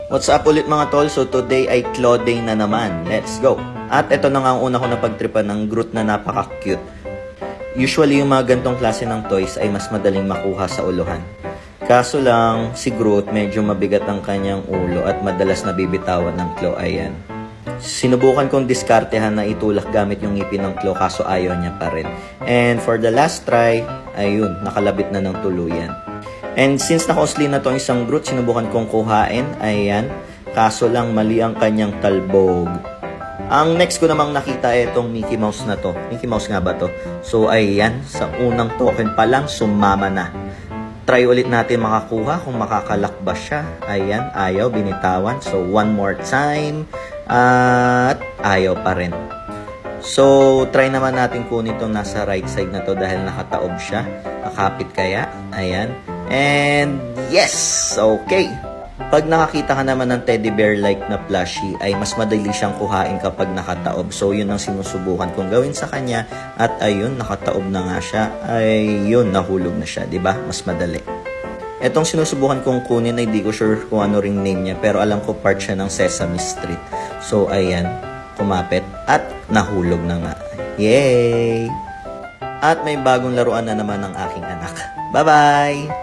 What's up ulit mga tol? So today ay Claw Day na naman. Let's go! At ito na nga ang una ko na pagtripan ng Groot na napaka-cute. Usually yung mga gantong klase ng toys ay mas madaling makuha sa uluhan. Kaso lang, si Groot medyo mabigat ang kanyang ulo at madalas nabibitawan ng claw. Ayan. Sinubukan kong diskartehan na itulak gamit yung ngipin ng claw kaso ayaw niya pa rin. And for the last try, ayun, nakalabit na ng tuluyan. And since naka-osli na tong isang Groot, sinubukan kong kuhain. Ayan. Kaso lang mali ang kanyang talbog. Ang next ko namang nakita ay itong Mickey Mouse na to. Mickey Mouse nga ba to? So ayan, sa unang token pa lang, sumama na. Try ulit natin makakuha kung makakalakbas siya. Ayan, ayaw, binitawan. So one more time. At ayaw pa rin. So try naman natin kunin itong nasa right side na to dahil nakataob siya. Nakapit kaya. Ayan. And yes! Okay! Pag nakakita ka naman ng teddy bear-like na plushie, ay mas madali siyang kuhain kapag nakataob. So, yun ang sinusubukan kong gawin sa kanya. At ayun, nakataob na nga siya. Ay, yun, nahulog na siya. Diba? Mas madali. Etong sinusubukan kong kunin ay di ko sure kung ano ring name niya. Pero alam ko part siya ng Sesame Street. So, ayan, kumapit. At nahulog na nga. Yay! At may bagong laruan na naman ng aking anak. Bye-bye!